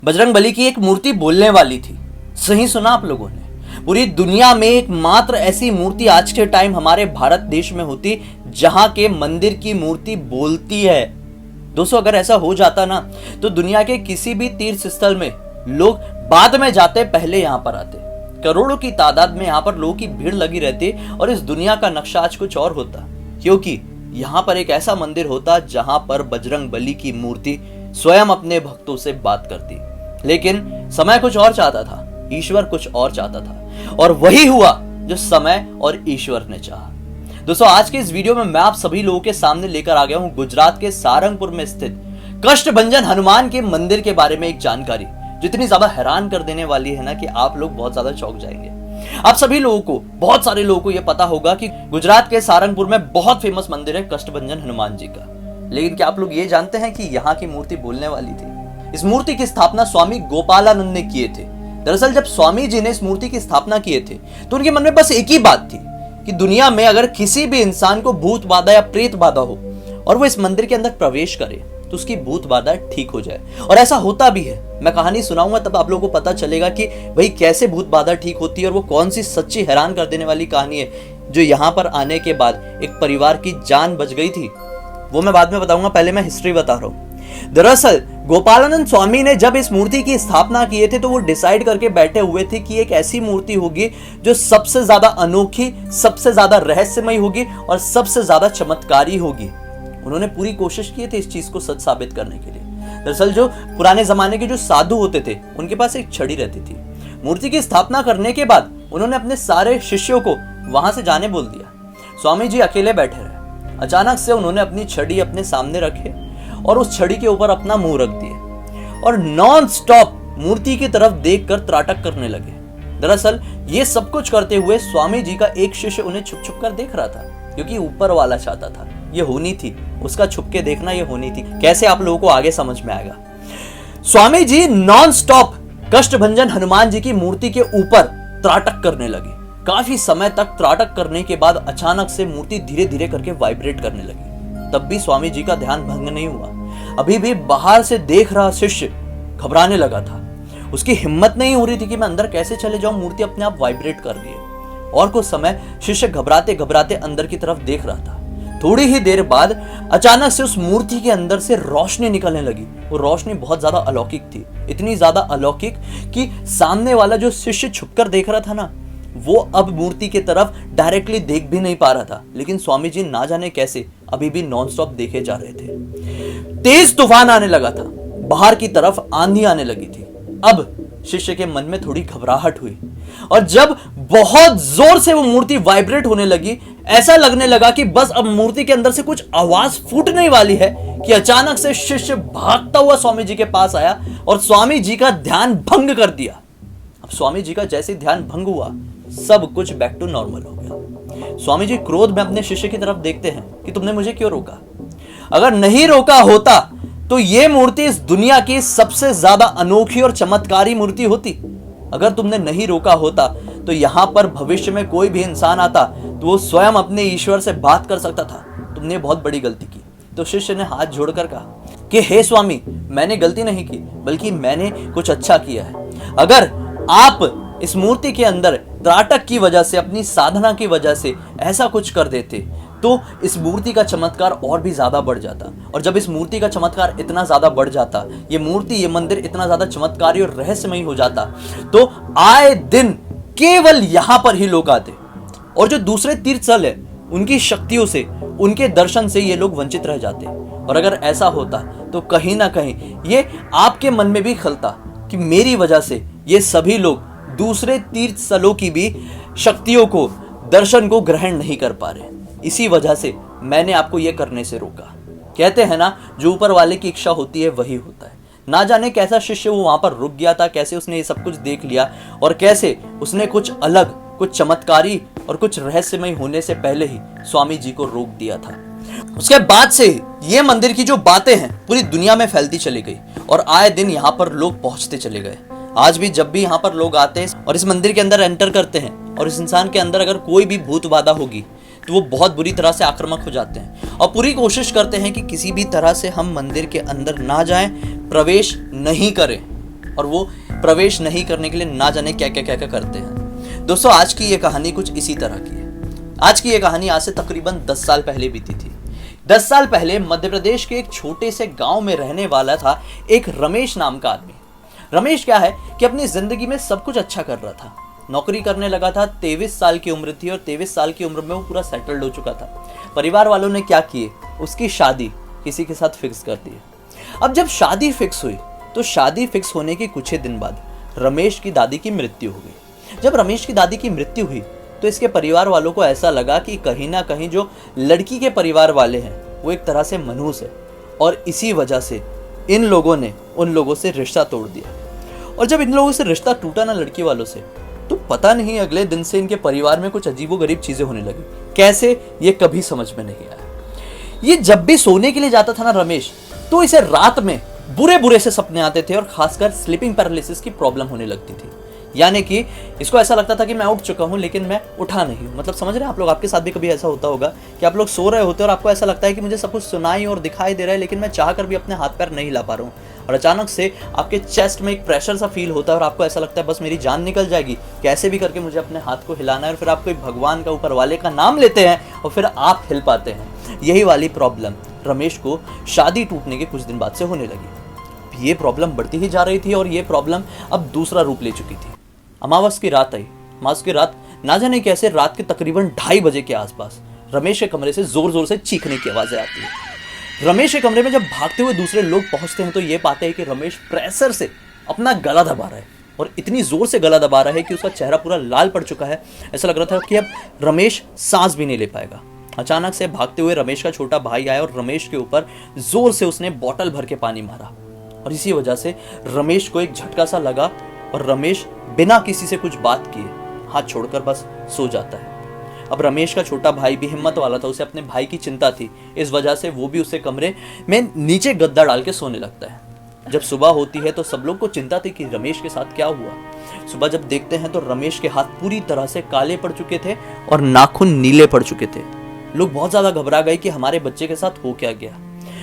बजरंगबली की एक मूर्ति बोलने वाली थी। सही सुना आप लोगों ने। पूरी दुनिया में एकमात्र ऐसी मूर्ति आज के टाइम हमारे भारत देश में होती जहां के मंदिर की मूर्ति बोलती है। दोस्तों, अगर ऐसा हो जाता ना तो दुनिया के किसी भी तीर्थ स्थल में लोग बाद में जाते, पहले यहां पर आते। करोड़ों की तादाद में यहां पर लोगों की भीड़ लगी रहती और इस दुनिया का नक्शा आज कुछ और होता, क्योंकि यहां पर एक ऐसा मंदिर होता जहां पर बजरंगबली की मूर्ति स्वयं अपने भक्तों से बात करती। लेकिन समय कुछ और चाहता था, ईश्वर कुछ और चाहता था, और वही हुआ जो समय और ईश्वर ने चाहा। दोस्तों, आज के इस वीडियो में मैं आप सभी लोगों के सामने लेकर आ गया हूं गुजरात के सारंगपुर में स्थित कष्टभंजन हनुमान के मंदिर के बारे में एक जानकारी जो इतनी ज्यादा हैरान कर देने वाली है ना कि आप लोग बहुत ज्यादा चौंक जाएंगे। आप सभी लोगों को, बहुत सारे लोगों को यह पता होगा कि गुजरात के सारंगपुर में बहुत फेमस मंदिर है कष्टभंजन हनुमान जी का। लेकिन क्या आप लोग ये जानते हैं कि यहाँ की मूर्ति बोलने वाली थी? इस मूर्ति की स्थापना स्वामी गोपालानंद ने किए थे। दरअसल जब स्वामी जी ने इस मूर्ति की स्थापना किए थे तो उनके मन में बस एक ही बात थी कि दुनिया में अगर किसी भी इंसान को भूत बाधा या प्रेत बाधा हो और वो इस मंदिर के अंदर प्रवेश करे तो उसकी भूत बाधा ठीक हो जाए। और ऐसा होता भी है। मैं कहानी सुनाऊंगा तब आप लोगों को पता चलेगा कि भाई कैसे भूत बाधा ठीक होती है और वो कौन सी सच्ची हैरान कर देने वाली कहानी है जो यहाँ पर आने के बाद एक परिवार की जान बच गई थी। वो मैं बाद में बताऊंगा, पहले मैं हिस्ट्री बता रहा हूँ। दरअसल गोपालानंद स्वामी ने जब इस मूर्ति की स्थापना किए थे तो वो डिसाइड करके बैठे हुए थे कि एक ऐसी मूर्ति होगी जो सबसे ज्यादा अनोखी, सबसे ज्यादा रहस्यमयी होगी और सबसे ज्यादा चमत्कारी होगी। उन्होंने पूरी कोशिश की थी इस चीज को सच साबित करने के लिए। दरअसल जो पुराने जमाने के जो साधु होते थे उनके पास एक छड़ी रहती थी। मूर्ति की स्थापना करने के बाद उन्होंने अपने सारे शिष्यों को वहां से जाने बोल दिया। स्वामी जी अकेले बैठे रहे। अचानक से उन्होंने अपनी छड़ी अपने सामने रखे और उस छड़ी के ऊपर अपना मुंह रख दिया और नॉन स्टॉप मूर्ति की तरफ देखकर त्राटक करने लगे। दरअसल ये सब कुछ करते हुए स्वामी जी का एक शिष्य उन्हें छुप छुप कर देख रहा था, क्योंकि ऊपर वाला चाहता था ये होनी थी, उसका छुप के देखना ये होनी थी। कैसे, आप लोगों को आगे समझ में आएगा। स्वामी जी नॉन स्टॉप कष्टभंजन हनुमान जी की मूर्ति के ऊपर त्राटक करने लगे। काफी समय तक त्राटक करने के बाद अचानक से मूर्ति धीरे धीरे करके वाइब्रेट करने लगी। तब भी स्वामी जी का ध्यान भंग नहीं हुआ। अभी भी बाहर से देख रहा शिष्य घबराने लगा था। उसकी हिम्मत नहीं हो रही थी कि मैं अंदर कैसे चले जाऊं, मूर्ति अपने आप वाइब्रेट कर रही है। और कुछ समय शिष्य घबराते घबराते अंदर की तरफ देख रहा था। थोड़ी ही देर बाद अचानक से उस मूर्ति के अंदर से रोशनी निकलने लगी। वो रोशनी बहुत ज्यादा अलौकिक थी, इतनी ज्यादा अलौकिक कि सामने वाला जो शिष्य छुपकर देख रहा था ना, वो अब मूर्ति की तरफ डायरेक्टली देख भी नहीं पा रहा था। लेकिन स्वामी जी ना जाने कैसे अभी भी नॉनस्टॉप देखे जा रहे थे। तेज तूफान आने लगा था, बाहर की तरफ आंधी आने लगी थी। अब शिष्य के मन में थोड़ी घबराहट हुई और जब बहुत जोर से वो मूर्ति वाइब्रेट होने लगी, ऐसा लगने लगा कि बस अब मूर्ति के अंदर से कुछ आवाज फूटने वाली है कि अचानक से शिष्य भागता हुआ स्वामी जी के पास आया और स्वामी जी का ध्यान भंग कर दिया। अब स्वामी जी का जैसे ध्यान भंग हुआ, सब कुछ बैक टू नॉर्मल हो गया। स्वामी जी क्रोध में अपने शिष्य की तरफ देखते हैं कि तुमने मुझे क्यों रोका? अगर नहीं रोका होता तो यह मूर्ति इस दुनिया की सबसे ज्यादा अनोखी और चमत्कारी मूर्ति होती। अगर तुमने नहीं रोका होता तो यहां पर भविष्य में कोई भी इंसान आता तो वो स्वयं अपने ईश्वर से बात कर सकता था। तुमने बहुत बड़ी गलती की। तो शिष्य ने हाथ जोड़कर कहा कि हे स्वामी, मैंने गलती नहीं की, बल्कि मैंने कुछ अच्छा किया है। अगर आप इस मूर्ति के अंदर त्राटक की वजह से, अपनी साधना की वजह से ऐसा कुछ कर देते तो इस मूर्ति का चमत्कार और भी ज्यादा बढ़ जाता। और जब इस मूर्ति का चमत्कार इतना ज्यादा बढ़ जाता, ये मूर्ति, ये मंदिर इतना ज्यादा चमत्कारी और रहस्यमयी हो जाता, तो आए दिन केवल यहां पर ही लोग आते और जो दूसरे तीर्थ स्थल है उनकी शक्तियों से, उनके दर्शन से ये लोग वंचित रह जाते। और अगर ऐसा होता तो कहीं ना कहीं ये आपके मन में भी खलता कि मेरी वजह से ये सभी लोग दूसरे तीर्थ स्थलों की भी शक्तियों को, दर्शन को ग्रहण नहीं कर पा रहे। इसी वजह से मैंने आपको यह करने से रोका। कहते हैं ना, जो ऊपर वाले की इच्छा होती है वही होता है। ना जाने कैसा शिष्य वो वहां पर रुक गया था, कैसे उसने ये सब कुछ देख लिया और कैसे उसने कुछ अलग, कुछ चमत्कारी और कुछ रहस्यमय होने से पहले ही स्वामी जी को रोक दिया था। उसके बाद से ये मंदिर की जो बातें हैं पूरी दुनिया में फैलती चली गई और आए दिन यहाँ पर लोग पहुंचते चले गए। आज भी जब भी यहाँ पर लोग आते हैं और इस मंदिर के अंदर एंटर करते हैं और इस इंसान के अंदर अगर कोई भी भूत बाधा होगी तो वो बहुत बुरी तरह से आक्रामक हो जाते हैं और पूरी कोशिश करते हैं कि किसी भी तरह से हम मंदिर के अंदर ना जाएं, प्रवेश नहीं करें। और वो प्रवेश नहीं करने के लिए ना जाने क्या क्या क्या क्या करते हैं। दोस्तों, आज की ये कहानी कुछ इसी तरह की है। आज की ये कहानी आज से तकरीबन 10 साल पहले बीती थी। 10 साल पहले मध्य प्रदेश के एक छोटे से गांव में रहने वाला था एक रमेश नाम का आदमी। रमेश क्या है कि अपनी जिंदगी में सब कुछ अच्छा कर रहा था, नौकरी करने लगा था। 23 साल की उम्र थी और 23 साल की उम्र में वो पूरा सेटल्ड हो चुका था। परिवार वालों ने क्या किए, उसकी शादी किसी के साथ फिक्स कर दी। अब जब शादी फिक्स हुई तो शादी फिक्स होने के कुछ ही दिन बाद रमेश की दादी की मृत्यु हो गई। जब रमेश की दादी की मृत्यु हुई तो इसके परिवार वालों को ऐसा लगा कि कहीं ना कहीं जो लड़की के परिवार वाले हैं वो एक तरह से मनहूस है, और इसी वजह से इन लोगों ने उन लोगों से रिश्ता तोड़ दिया। और जब इन लोगों से रिश्ता टूटा ना लड़की वालों से, तो पता नहीं अगले दिन से इनके परिवार में कुछ अजीबोगरीब चीजें होने लगी। कैसे, ये कभी समझ में नहीं आया। ये जब भी सोने के लिए जाता था ना रमेश, तो इसे रात में बुरे बुरे से सपने आते थे और खासकर स्लीपिंग पैरालिसिस की प्रॉब्लम होने लगती थी। यानी कि इसको ऐसा लगता था कि मैं उठ चुका हूं लेकिन मैं उठा नहीं हूं। मतलब समझ रहे हैं आप लोग, आपके साथ भी कभी ऐसा होता होगा कि आप लोग सो रहे होते हैं और आपको ऐसा लगता है कि मुझे सब कुछ सुनाई और दिखाई दे रहा है, लेकिन मैं चाह कर भी अपने हाथ पैर नहीं ला पा रहा हूं। और अचानक से आपके चेस्ट में एक प्रेशर सा फील होता है और आपको ऐसा लगता है बस मेरी जान निकल जाएगी, कैसे भी करके मुझे अपने हाथ को हिलाना है। और फिर आप कोई भगवान का, ऊपर वाले का नाम लेते हैं और फिर आप हिल पाते हैं। यही वाली प्रॉब्लम रमेश को शादी टूटने के कुछ दिन बाद से होने लगी। ये प्रॉब्लम बढ़ती ही जा रही थी और ये प्रॉब्लम अब दूसरा रूप ले चुकी थी। अमावस की रात आई। अमावस की रात ना जाने कैसे रात के तकरीबन 2:30 बजे के आसपास रमेश के कमरे से जोर जोर से चीखने की आवाजें आती है। रमेश के कमरे में जब भागते हुए दूसरे लोग पहुंचते हैं तो ये पाते हैं कि रमेश प्रेशर से अपना गला दबा रहा है, और इतनी जोर से गला दबा रहा है कि उसका चेहरा पूरा लाल पड़ चुका है। ऐसा लग रहा था कि अब रमेश सांस भी नहीं ले पाएगा। अचानक से भागते हुए रमेश का छोटा भाई आया और रमेश के ऊपर जोर से उसने बोतल भर के पानी मारा, और इसी वजह से रमेश को एक झटका सा लगा और रमेश बिना किसी से कुछ बात किए हाथ छोड़कर बस सो जाता है। अब रमेश का छोटा भाई भी हिम्मत वाला था, उसे अपने भाई की चिंता थी, इस वजह से वो भी उसे कमरे में नीचे गद्दा डाल के सोने लगता है। जब सुबह होती है तो सब लोग को चिंता थी कि रमेश के साथ क्या हुआ। सुबह जब देखते हैं तो रमेश के हाथ पूरी तरह से काले पड़ चुके थे और नाखून नीले पड़ चुके थे। लोग बहुत ज्यादा घबरा गए कि हमारे बच्चे के साथ हो क्या गया।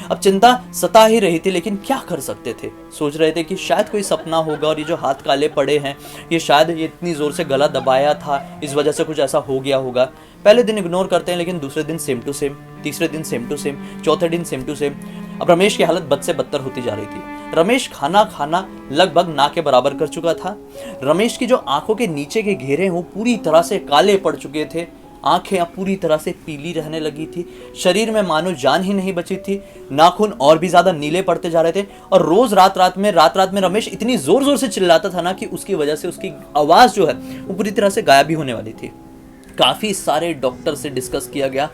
अब चिंता सता ही रही थी, लेकिन क्या कर सकते थे। सोच रहे थे कि शायद कोई सपना होगा और ये जो हाथ काले पड़े हैं ये शायद ये इतनी जोर से गला दबाया था, इस वजह से कुछ ऐसा हो गया होगा। पहले दिन इग्नोर करते हैं, लेकिन दूसरे दिन सेम टू सेम, तीसरे दिन सेम टू सेम, चौथे दिन सेम टू सेम। अब रमेश की हालत बद से बदतर होती जा रही थी। रमेश खाना लगभग ना के बराबर कर चुका था। रमेश की जो आंखों के नीचे के घेरे हैं वो पूरी तरह से काले पड़ चुके थे। आंखें अब पूरी तरह से पीली रहने लगी थी। शरीर में मानो जान ही नहीं बची थी। नाखून और भी ज्यादा नीले पड़ते जा रहे थे। और रोज रात रात में रमेश इतनी जोर जोर से चिल्लाता था ना कि उसकी वजह से उसकी आवाज जो है वो पूरी तरह से गायब भी होने वाली थी। काफी सारे डॉक्टर से डिस्कस किया गया,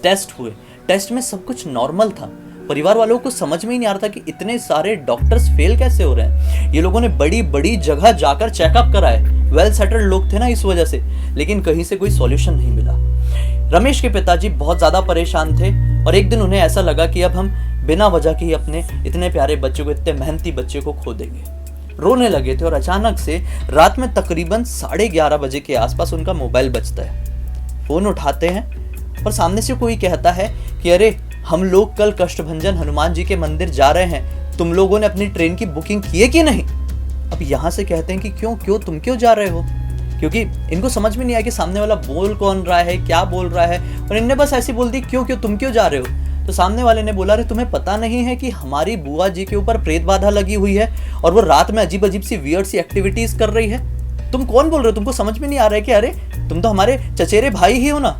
टेस्ट हुए, टेस्ट में सब कुछ नॉर्मल था। परिवार वालों को समझ में ही नहीं आ रहा था कि इतने सारे डॉक्टर्स फेल कैसे हो रहे हैं। ये लोगों ने बड़ी बड़ी जगह जाकर चेकअप कराए, वेल सेटल्ड लोग थे ना इस वजह से, लेकिन कहीं से कोई सॉल्यूशन नहीं मिला। रमेश के पिताजी बहुत ज्यादा परेशान थे और एक दिन उन्हें ऐसा लगा कि अब हम बिना वजह के ही अपने इतने प्यारे बच्चे को, इतने मेहनती बच्चे को खो देंगे। रोने लगे थे और अचानक से रात में तकरीबन 11:30 बजे के आसपास उनका मोबाइल बजता है। फोन उठाते हैं और सामने से कोई कहता है कि अरे हम लोग कल कष्टभंजन हनुमान जी के मंदिर जा रहे हैं, तुम लोगों ने अपनी ट्रेन की बुकिंग की है कि नहीं। अब यहाँ से कहते हैं कि क्यों तुम क्यों जा रहे हो, क्योंकि इनको समझ में नहीं आया कि सामने वाला बोल कौन रहा है, क्या बोल रहा है, और इनने बस ऐसी बोल दी क्यों तुम क्यों जा रहे हो। तो सामने वाले ने बोला, अरे तुम्हें पता नहीं है कि हमारी बुआ जी के ऊपर प्रेत बाधा लगी हुई है और वो रात में अजीब अजीब सी वियर्ड सी एक्टिविटीज कर रही है। तुम कौन बोल रहे हो, तुमको समझ में नहीं आ रहा है कि अरे तुम तो हमारे चचेरे भाई ही हो ना।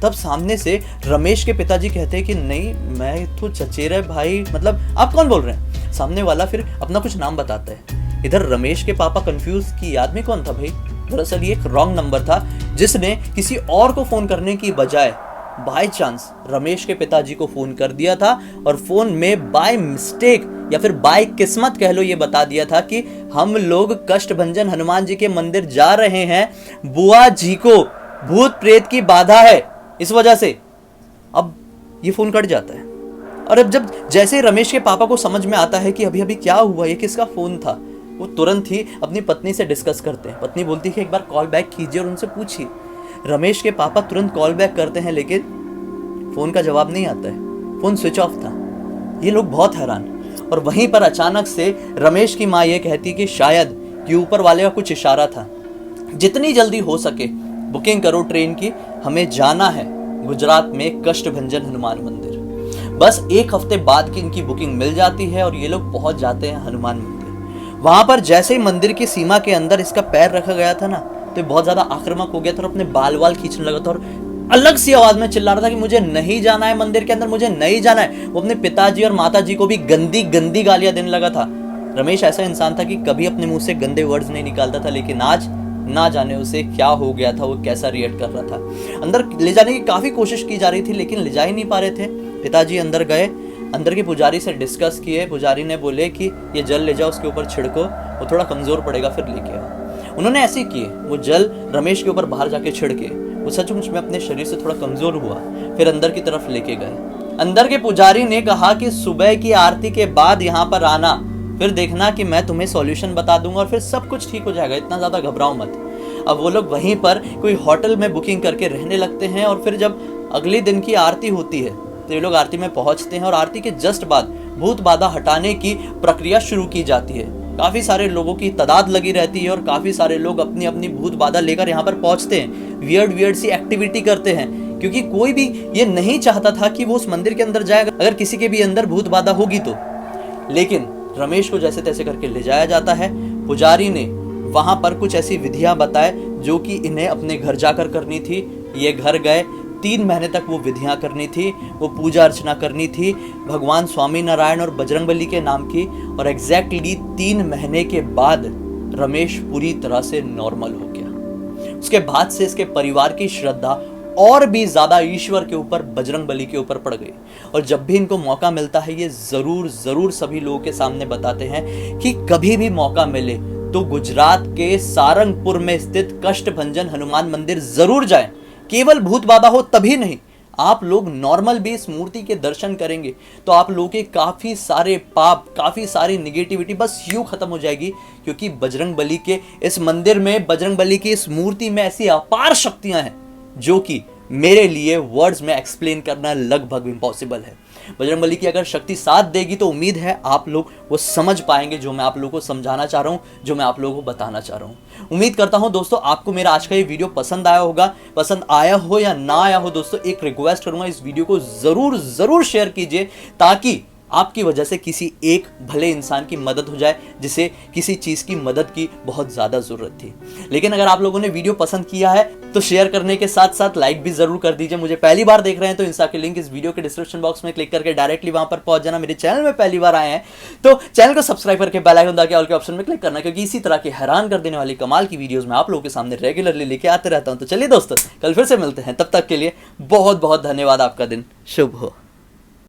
तब सामने से रमेश के पिताजी कहते हैं कि नहीं, मैं तो चचेरे भाई, मतलब आप कौन बोल रहे हैं। सामने वाला फिर अपना कुछ नाम बताता है। इधर रमेश के पापा कंफ्यूज कि आदमी कौन था भाई। दरअसल ये एक रॉन्ग नंबर था जिसने किसी और को फोन करने की बजाय बाय चांस रमेश के पिताजी को फोन कर दिया था, और फोन में बाय मिस्टेक या फिर बाय किस्मत कह लो ये बता दिया था कि हम लोग कष्टभंजन हनुमान जी के मंदिर जा रहे हैं, बुआ जी को भूत प्रेत की बाधा है, इस वजह से। अब ये फोन कट जाता है और अब जब जैसे रमेश के पापा को समझ में आता है कि अभी अभी क्या हुआ, ये किसका फोन था, वो तुरंत ही अपनी पत्नी से डिस्कस करते हैं। पत्नी बोलती है कि एक बार कॉल बैक कीजिए और उनसे पूछिए। रमेश के पापा तुरंत कॉल बैक करते हैं, लेकिन फोन का जवाब नहीं आता है, फोन स्विच ऑफ था। ये लोग बहुत हैरान, और वहीं पर अचानक से रमेश की माँ ये कहती कि शायद कि ऊपर वाले का कुछ इशारा था, जितनी जल्दी हो सके बुकिंग करो ट्रेन की, हमें जाना है गुजरात में कष्टभंजन हनुमान मंदिर। बस एक हफ्ते बाद की इनकी बुकिंग मिल जाती है और ये लोग पहुंच जाते हैं हनुमान मंदिर। वहां पर जैसे ही मंदिर की सीमा के अंदर इसका पैर रखा गया था ना, तो बहुत ज्यादा आक्रामक हो गया था और अपने बाल वाल खींचने लगा था और अलग सी आवाज में चिल्ला रहा था कि मुझे नहीं जाना है मंदिर के अंदर, मुझे नहीं जाना है। वो अपने पिताजी और माताजी को भी गंदी गंदी गालियां देने लगा था। रमेश ऐसा इंसान था कि कभी अपने मुंह से गंदे वर्ड्स नहीं निकालता था, लेकिन आज ना जाने उसे क्या हो गया था, वो कैसा रिएक्ट कर रहा था। अंदर ले जाने की काफी कोशिश की जा रही थी लेकिन ले जा ही नहीं पा रहे थे। पिताजी अंदर गए, अंदर के पुजारी से डिस्कस किए। पुजारी ने बोले कि ये जल ले जाओ, उसके ऊपर छिड़को, वो थोड़ा कमजोर पड़ेगा फिर लेके आओ। उन्होंने ऐसे ही किए, वो जल रमेश के ऊपर बाहर जाके छिड़के। वो सचमुच में अपने शरीर से थोड़ा कमजोर हुआ, फिर अंदर की तरफ लेके गए। अंदर के पुजारी ने कहा कि सुबह की आरती के बाद यहाँ पर आना, फिर देखना कि मैं तुम्हें सॉल्यूशन बता दूंगा और फिर सब कुछ ठीक हो जाएगा, इतना ज्यादा घबराओ मत। अब वो लोग वहीं पर कोई होटल में बुकिंग करके रहने लगते हैं और फिर जब अगले दिन की आरती होती है तो ये लोग आरती में पहुंचते हैं और आरती के जस्ट बाद भूत बाधा हटाने की प्रक्रिया शुरू की जाती है। काफी सारे लोगों की तादाद लगी रहती है और काफी सारे लोग अपनी अपनी भूत बाधा लेकर यहाँ पर पहुंचते हैं, वियर्ड सी एक्टिविटी करते हैं, क्योंकि कोई भी ये नहीं चाहता था कि वो उस मंदिर के अंदर जाएगा अगर किसी के भी अंदर भूत बाधा होगी तो। लेकिन रमेश को जैसे तैसे करके ले जाया जाता है। पुजारी ने वहां पर कुछ ऐसी विधियां बताए जो कि इन्हें अपने घर जाकर करनी थी। ये घर गए, 3 महीने तक वो विधियां करनी थी, वो पूजा अर्चना करनी थी भगवान स्वामी नारायण और बजरंगबली के नाम की। और एग्जैक्टली 3 महीने के बाद रमेश पूरी तरह से नॉर्मल हो गया। उसके बाद से इसके परिवार की श्रद्धा और भी ज्यादा ईश्वर के ऊपर, बजरंगबली के ऊपर पड़ गई। और जब भी इनको मौका मिलता है ये जरूर सभी लोगों के सामने बताते हैं कि कभी भी मौका मिले तो गुजरात के सारंगपुर में स्थित कष्टभंजन हनुमान मंदिर जरूर जाएं। केवल भूत बाधा हो तभी नहीं, आप लोग नॉर्मल भी इस मूर्ति के दर्शन करेंगे तो आप लोगों के काफी सारे पाप, काफी सारी निगेटिविटी बस यूं खत्म हो जाएगी, क्योंकि बजरंगबली के इस मंदिर में, बजरंगबली की इस मूर्ति में ऐसी अपार शक्तियां हैं जो कि मेरे लिए वर्ड्स में एक्सप्लेन करना लगभग इम्पॉसिबल है। बजरंगबली की अगर शक्ति साथ देगी तो उम्मीद है आप लोग वो समझ पाएंगे जो मैं आप लोगों को समझाना चाह रहा हूँ, जो मैं आप लोगों को बताना चाह रहा हूँ। उम्मीद करता हूँ दोस्तों आपको मेरा आज का ये वीडियो पसंद आया होगा। पसंद आया हो या ना आया हो दोस्तों, एक रिक्वेस्ट करूंगा, इस वीडियो को जरूर शेयर कीजिए ताकि आपकी वजह से किसी एक भले इंसान की मदद हो जाए जिसे किसी चीज की मदद की बहुत ज्यादा जरूरत थी। लेकिन अगर आप लोगों ने वीडियो पसंद किया है तो शेयर करने के साथ साथ लाइक भी जरूर कर दीजिए। मुझे पहली बार देख रहे हैं तो इंस्टा के लिंक इस वीडियो के डिस्क्रिप्शन बॉक्स में क्लिक करके डायरेक्टली वहां पर पहुंच जाना। मेरे चैनल में पहली बार आए हैं तो चैनल को सब्सक्राइब करके बेल आइकन दबा के ऑल के ऑप्शन में क्लिक करना, क्योंकि इसी तरह की हैरान कर देने वाली कमाल की वीडियोस मैं आप लोगों के सामने रेगुलरली लेके आते रहता हूं। तो चलिए दोस्तों, कल फिर से मिलते हैं, तब तक के लिए बहुत बहुत धन्यवाद। आपका दिन शुभ हो।